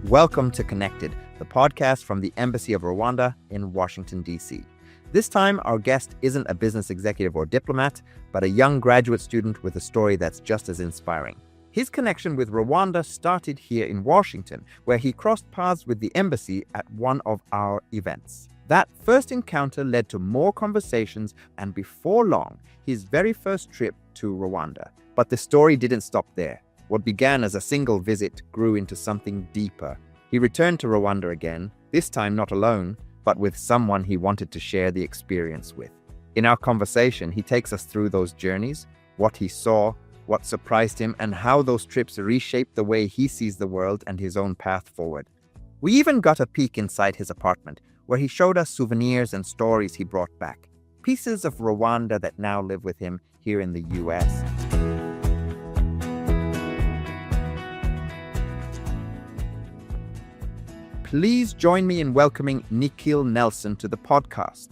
Welcome to Connected, the podcast from the Embassy of Rwanda in Washington, D.C. This time, our guest isn't a business executive or diplomat, but a young graduate student with a story that's just as inspiring. His connection with Rwanda started here in Washington, where he crossed paths with the embassy at one of our events. That first encounter led to more conversations, and before long, his very first trip to Rwanda. But the story didn't stop there. What began as a single visit grew into something deeper. He returned to Rwanda again, this time not alone, but with someone he wanted to share the experience with. In our conversation, he takes us through those journeys, what he saw, what surprised him, and how those trips reshaped the way he sees the world and his own path forward. We even got a peek inside his apartment, where he showed us souvenirs and stories he brought back, pieces of Rwanda that now live with him here in the US. Please join me in welcoming Nikhil Nelson to the podcast.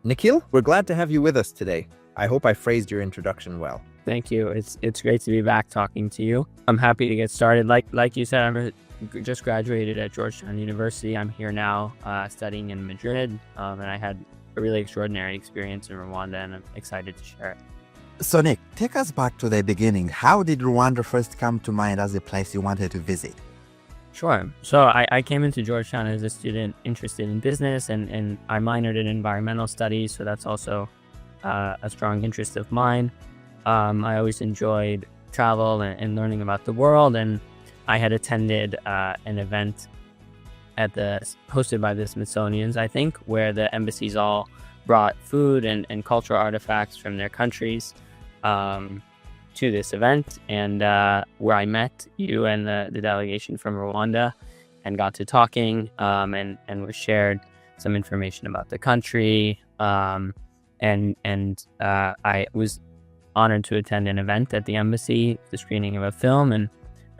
Nikhil, we're glad to have you with us today. I hope I phrased your introduction well. Thank you. It's great to be back talking to you. I'm happy to get started. Like you said, I just graduated at Georgetown University. I'm here now studying in Madrid, and I had a really extraordinary experience in Rwanda, and I'm excited to share it. So Nick, take us back to the beginning. How did Rwanda first come to mind as a place you wanted to visit? Sure. So I came into Georgetown as a student interested in business, and I minored in environmental studies, so that's also a strong interest of mine. I always enjoyed travel and learning about the world, and I had attended an event hosted by the Smithsonian's, I think, where the embassies all brought food and cultural artifacts from their countries to this event, and where I met you and the delegation from Rwanda and got to talking and was shared some information about the country, and I was honored to attend an event at the embassy, the screening of a film, and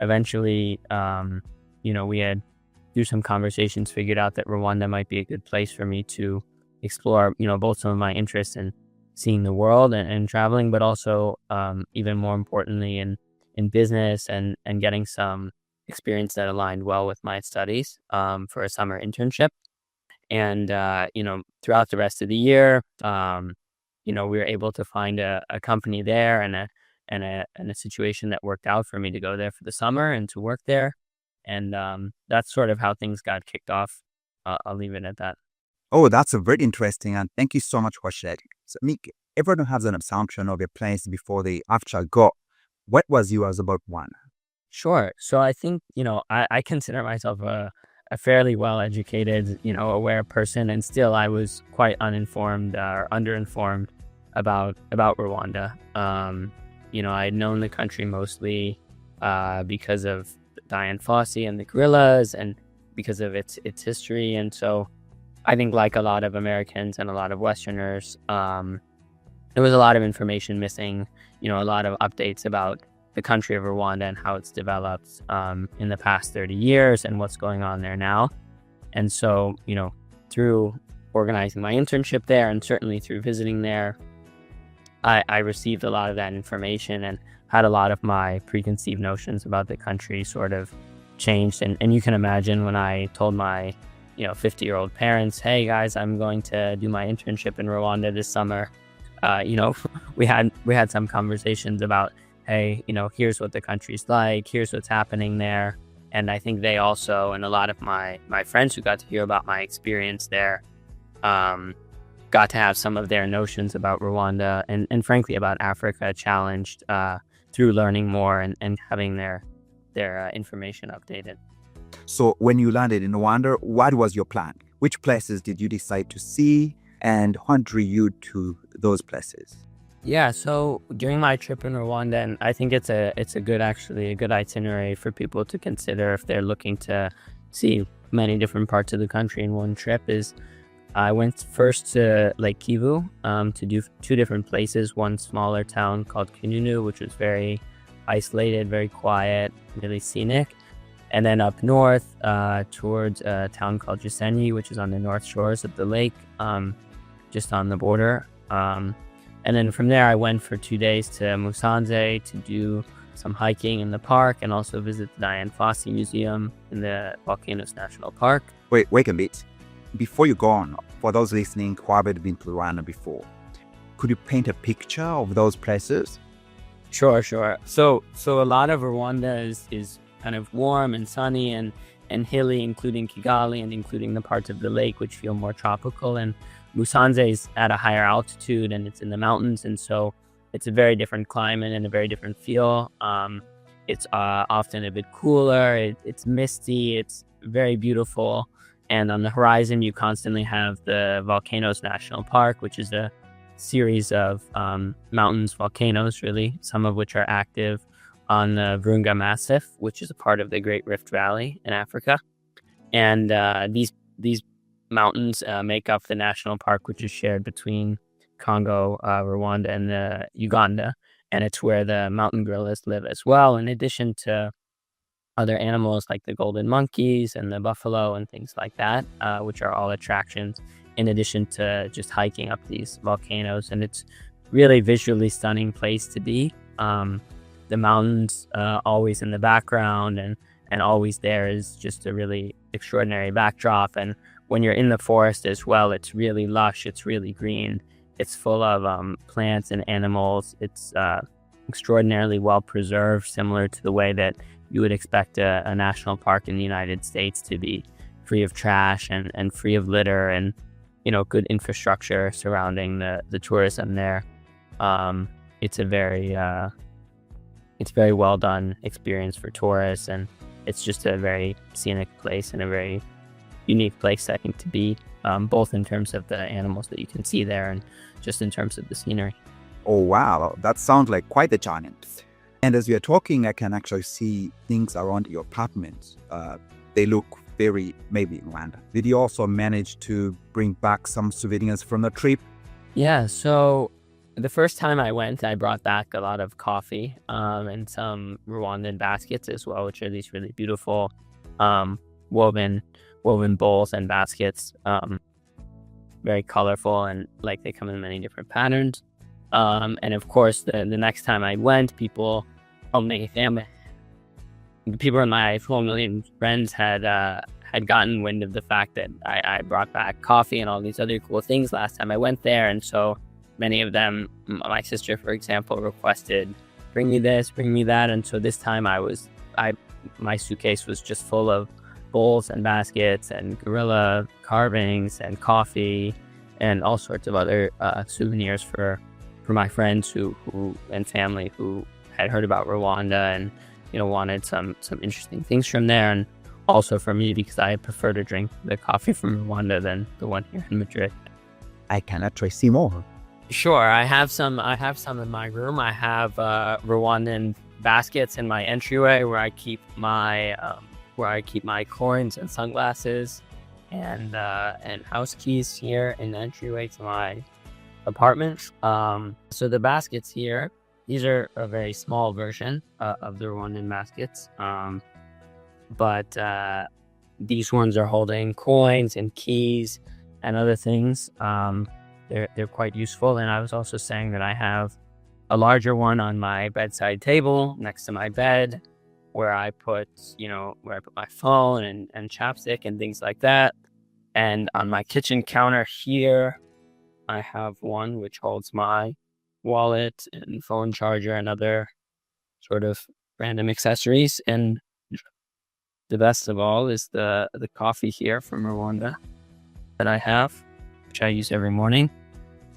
eventually we had, through some conversations, figured out that Rwanda might be a good place for me to explore both some of my interests in seeing the world and traveling, but also even more importantly in business and getting some experience that aligned well with my studies for a summer internship. And throughout the rest of the year, we were able to find a company there and a situation that worked out for me to go there for the summer and to work there. And that's sort of how things got kicked off. I'll leave it at that. Oh, that's very interesting, and thank you so much for sharing. So, Nick, everyone has an assumption of a place before they actually go. What was yours about one? Sure. So I think, I consider myself a fairly well-educated, aware person, and still I was quite uninformed or underinformed about Rwanda. I had known the country mostly because of Dian Fossey and the guerrillas, and because of its history. And so I think, like a lot of Americans and a lot of Westerners, there was a lot of information missing, a lot of updates about the country of Rwanda and how it's developed in the past 30 years and what's going on there now. And so, through organizing my internship there, and certainly through visiting there, I received a lot of that information and had a lot of my preconceived notions about the country sort of changed. And you can imagine when I told my 50-year-old parents, hey guys, I'm going to do my internship in Rwanda this summer. We had some conversations about, hey, here's what the country's like, here's what's happening there. And I think they also, and a lot of my friends who got to hear about my experience there, got to have some of their notions about Rwanda and frankly about Africa challenged through learning more and having their information updated. So when you landed in Rwanda, what was your plan? Which places did you decide to see, and what drew you to those places? Yeah, so during my trip in Rwanda, and I think it's a good itinerary for people to consider if they're looking to see many different parts of the country in one trip, is I went first to Lake Kivu to do two different places. One smaller town called Kinunu, which was very isolated, very quiet, really scenic. And then up north towards a town called Gisenyi, which is on the north shores of the lake, just on the border. And And then from there, I went for 2 days to Musanze to do some hiking in the park and also visit the Dian Fossey Museum in the Volcanoes National Park. Wait a bit. Before you go on, for those listening who haven't been to Rwanda before, could you paint a picture of those places? Sure. So a lot of Rwanda is kind of warm and sunny and hilly, including Kigali and including the parts of the lake which feel more tropical. And Musanze is at a higher altitude and it's in the mountains, and so it's a very different climate and a very different feel. It's often a bit cooler. It's misty. It's very beautiful. And on the horizon, you constantly have the Volcanoes National Park, which is a series of mountains, volcanoes, really, some of which are active on the Virunga Massif, which is a part of the Great Rift Valley in Africa. And these mountains make up the national park, which is shared between Congo, Rwanda, and Uganda. And it's where the mountain gorillas live as well, in addition to other animals like the golden monkeys and the buffalo and things like that, which are all attractions, in addition to just hiking up these volcanoes. And it's really visually stunning place to be. The mountains always in the background and always there is just a really extraordinary backdrop. And when you're in the forest as well, it's really lush, it's really green, it's full of plants and animals. It's extraordinarily well preserved, similar to the way that you would expect a national park in the United States to be, free of trash and free of litter, and good infrastructure surrounding the tourism there. It's a very well done experience for tourists, and it's just a very scenic place and a very unique place, I think, to be, both in terms of the animals that you can see there and just in terms of the scenery. Oh, wow. That sounds like quite a challenge. And as we are talking, I can actually see things around your apartment. They look very maybe Rwanda. Did you also manage to bring back some souvenirs from the trip? Yeah, so the first time I went, I brought back a lot of coffee and some Rwandan baskets as well, which are these really beautiful woven bowls and baskets. Very colorful, and like they come in many different patterns. And of course, the next time I went, people in my family and friends had gotten wind of the fact that I brought back coffee and all these other cool things last time I went there. And so many of them, my sister, for example, requested, bring me this, bring me that. And so this time my suitcase was just full of bowls and baskets and gorilla carvings and coffee and all sorts of other souvenirs for my friends who and family who had heard about Rwanda and wanted some interesting things from there, and also for me because I prefer to drink the coffee from Rwanda than the one here in Madrid. I can actually see more. Sure, I have some in my room. I have Rwandan baskets in my entryway where I keep my coins and sunglasses and house keys here in the entryway to my apartment. So the baskets here, these are a very small version of the Rwandan baskets, but these ones are holding coins and keys and other things. They're quite useful. And I was also saying that I have a larger one on my bedside table next to my bed, where I put my phone and chapstick and things like that. And on my kitchen counter here, I have one which holds my wallet and phone charger and other sort of random accessories. And the best of all is the coffee here from Rwanda that I have, which I use every morning.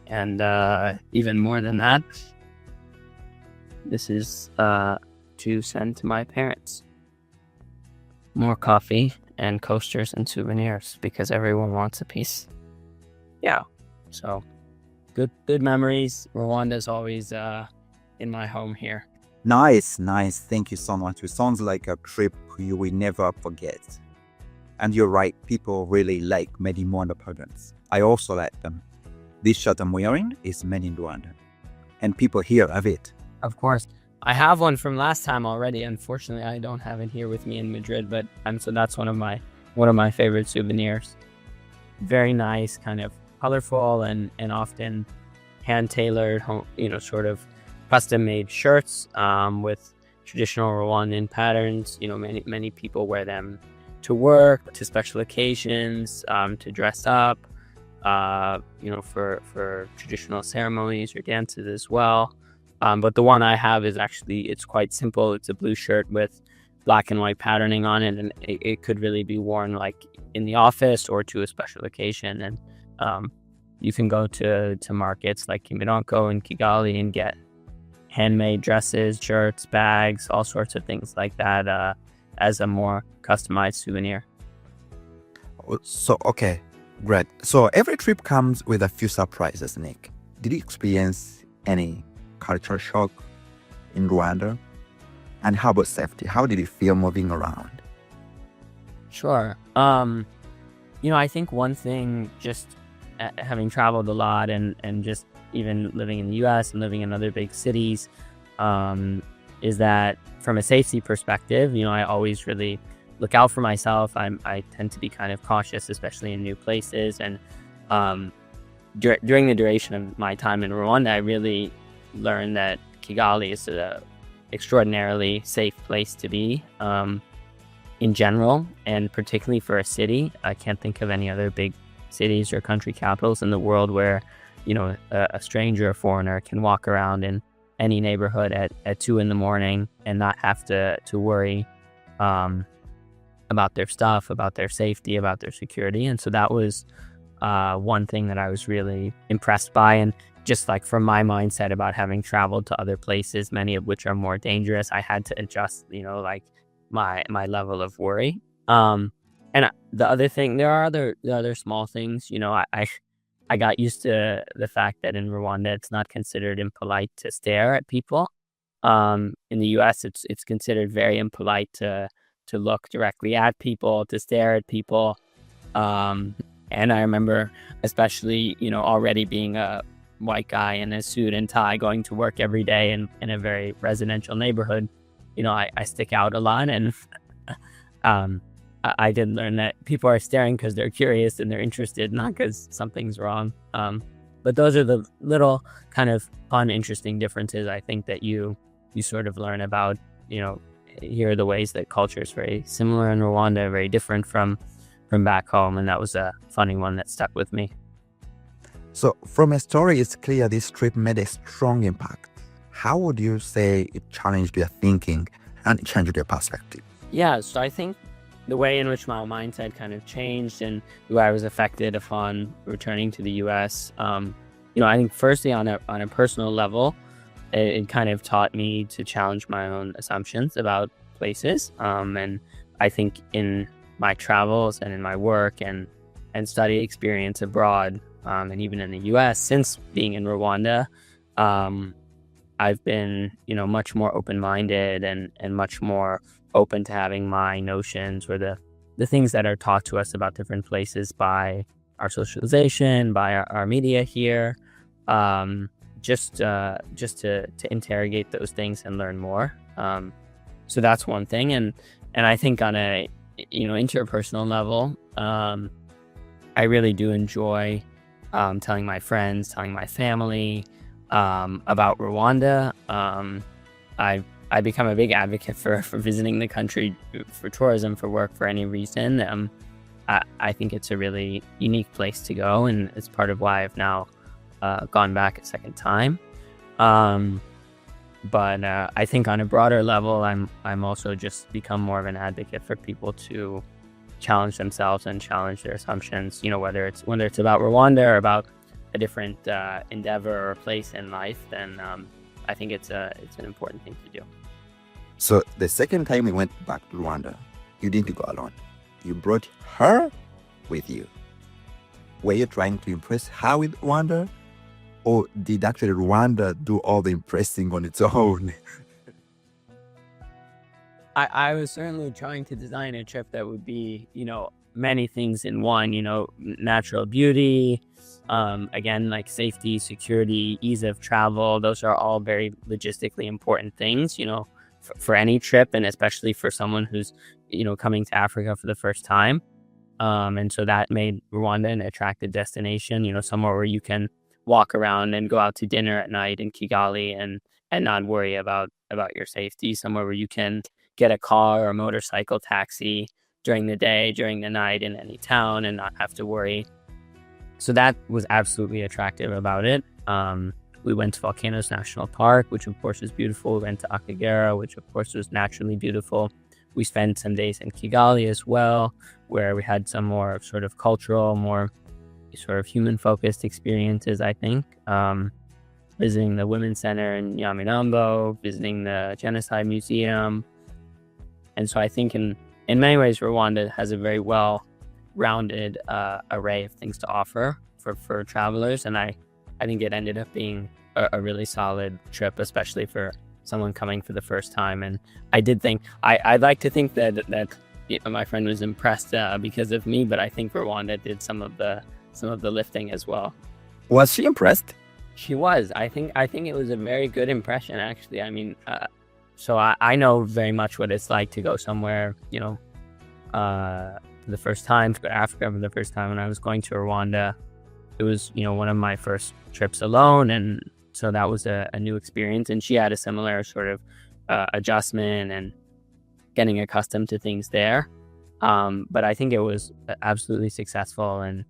And even more than that, this is to send to my parents. More coffee and coasters and souvenirs because everyone wants a piece. Yeah, so good memories. Rwanda is always in my home here. Nice. Thank you so much. It sounds like a trip you will never forget. And you're right, people really like made in Rwanda products. I also like them. This shirt I'm wearing is made in Rwanda, and people here have it. Of course. I have one from last time already. Unfortunately, I don't have it here with me in Madrid, but so that's one of my favorite souvenirs. Very nice, kind of colorful and often hand-tailored, sort of custom-made shirts with traditional Rwandan patterns. Many people wear them to work, to special occasions, to dress up, for traditional ceremonies or dances as well. But the one I have is it's quite simple. It's a blue shirt with black and white patterning on it, and it could really be worn like in the office or to a special occasion. And you can go to markets like Kimironko and Kigali and get handmade dresses, shirts, bags, all sorts of things like that as a more customized souvenir. So, okay, great. So every trip comes with a few surprises, Nick. Did you experience any cultural shock in Rwanda? And how about safety? How did you feel moving around? Sure. I think one thing, just having traveled a lot and just even living in the US and living in other big cities, is that from a safety perspective, I always really look out for myself. I tend to be kind of cautious, especially in new places. And during the duration of my time in Rwanda, I really learned that Kigali is an extraordinarily safe place to be in general, and particularly for a city. I can't think of any other big cities or country capitals in the world where a stranger or foreigner can walk around in any neighborhood at 2 a.m. and not have to worry about their stuff, about their safety, about their security. And so that was one thing that I was really impressed by. And just like from my mindset about having traveled to other places, many of which are more dangerous, I had to adjust, like my level of worry. And the other thing, there are other small things. I got used to the fact that in Rwanda, it's not considered impolite to stare at people. In the US, it's considered very impolite to look directly at people, to stare at people. And I remember, especially, already being a white guy in a suit and tie going to work every day in a very residential neighborhood, I stick out a lot. And I did learn that people are staring because they're curious and they're interested, not because something's wrong. But those are the little kind of fun, interesting differences I think that you sort of learn about. Here are the ways that culture is very similar in Rwanda, very different from back home. And that was a funny one that stuck with me. So from a story, it's clear this trip made a strong impact. How would you say it challenged your thinking and changed your perspective? Yeah, so I think the way in which my mindset kind of changed and the way I was affected upon returning to the US, I think firstly on a personal level, it kind of taught me to challenge my own assumptions about places. And I think in my travels and in my work and study experience abroad, and even in the US since being in Rwanda, I've been, much more open-minded and much more open to having my notions or the things that are taught to us about different places by our socialization, by our media here, just to interrogate those things and learn more. So that's one thing. And I think on a, interpersonal level, I really do enjoy telling my friends, telling my family about Rwanda. I become a big advocate for visiting the country for tourism, for work, for any reason. I think it's a really unique place to go, and it's part of why I've now gone back a second time. But I think on a broader level, I'm also just become more of an advocate for people to challenge themselves and challenge their assumptions. Whether it's about Rwanda or about a different endeavor or place in life, then I think it's an important thing to do. So the second time we went back to Rwanda, you didn't go alone. You brought her with you. Were you trying to impress her with Rwanda? Or did actually Rwanda do all the impressing on its own? I was certainly trying to design a trip that would be, many things in one, natural beauty, again, like safety, security, ease of travel. Those are all very logistically important things, for any trip, and especially for someone who's, coming to Africa for the first time. And so that made Rwanda an attractive destination, somewhere where you can walk around and go out to dinner at night in Kigali and not worry about your safety, somewhere where you can get a car or motorcycle taxi during the day, during the night in any town and not have to worry. So that was absolutely attractive about it. We went to Volcanoes National Park, which of course was beautiful. We went to Akagera, which of course was naturally beautiful. We spent some days in Kigali as well, where we had some more sort of cultural, more sort of human-focused experiences, I think. Visiting the Women's Center in Nyamirambo, visiting the Genocide Museum. And so I think in many ways, Rwanda has a very well-rounded array of things to offer for travelers. And I think it ended up being a really solid trip, especially for someone coming for the first time. And I did think, I'd like to think that my friend was impressed because of me, but I think Rwanda did some of the lifting as well. Was she impressed? She was. I think it was a very good impression, actually. I mean, so I know very much what it's like to go somewhere, for the first time, to go to Africa for the first time. When I was going to Rwanda, it was, one of my first trips alone. And so that was a new experience. And she had a similar sort of adjustment and getting accustomed to things there. But I think it was absolutely successful. And,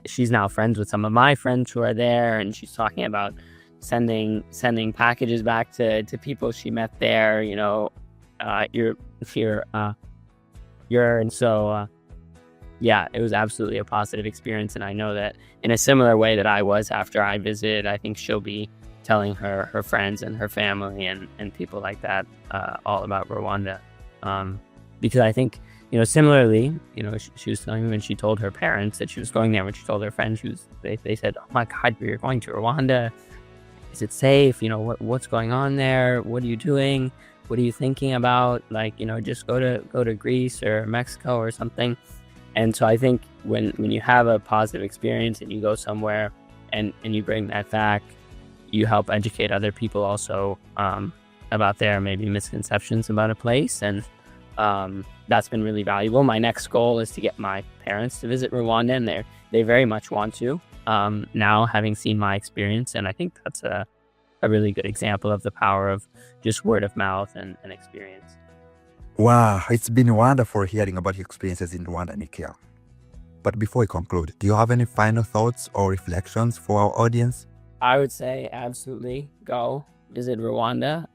she's now friends with some of my friends who are there. And she's talking about sending packages back to people she met there, and so, yeah, it was absolutely a positive experience. And I know that in a similar way that I was after I visited, I think she'll be telling her friends and her family and people like that all about Rwanda. Because I think, similarly, she was telling me when she told her parents that she was going there, when she told her friends, they said, "Oh my God, you're going to Rwanda. Is it safe? What's going on there? What are you doing? What are you thinking about? Just go to Greece or Mexico or something." And so I think when you have a positive experience and you go somewhere and you bring that back, you help educate other people also about their maybe misconceptions about a place. And that's been really valuable. My next goal is to get my parents to visit Rwanda, and they very much want to, now having seen my experience. And I think that's a really good example of the power of just word of mouth and experience. Wow, it's been wonderful hearing about your experiences in Rwanda, Nikhil. But before we conclude, do you have any final thoughts or reflections for our audience? I would say absolutely go visit Rwanda.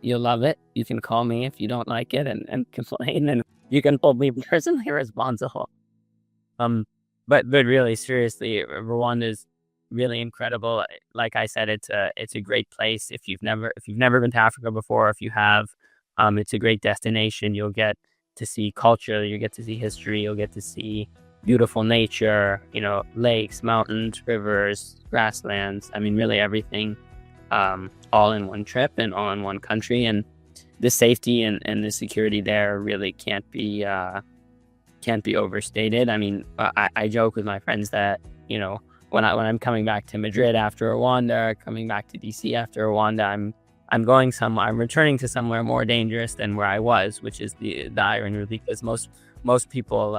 You'll love it. You can call me if you don't like it and complain, and you can hold me personally responsible. But really, seriously, Rwanda is really incredible. Like I said, it's a great place. If you've never been to Africa before, if you have, it's a great destination. You'll get to see culture, you'll get to see history, you'll get to see beautiful nature, lakes, mountains, rivers, grasslands. I mean, really everything, all in one trip and all in one country. And the safety and the security there really can't be overstated. I mean, I joke with my friends that, when I'm coming back to Madrid after Rwanda, coming back to DC after Rwanda, I'm returning to somewhere more dangerous than where I was, which is the irony, because most people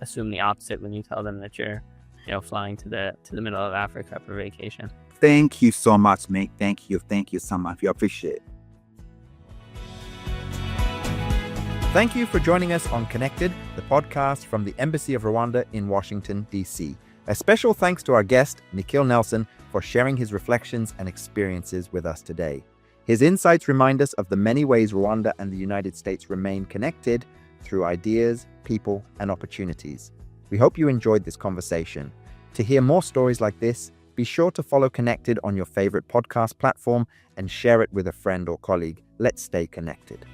assume the opposite when you tell them that you're flying to the middle of Africa for vacation. Thank you so much, mate. Thank you so much. We appreciate it. Thank you for joining us on Connected, the podcast from the Embassy of Rwanda in Washington, D.C. A special thanks to our guest, Nikhil Nelson, for sharing his reflections and experiences with us today. His insights remind us of the many ways Rwanda and the United States remain connected through ideas, people, and opportunities. We hope you enjoyed this conversation. To hear more stories like this, be sure to follow Connected on your favorite podcast platform and share it with a friend or colleague. Let's stay connected.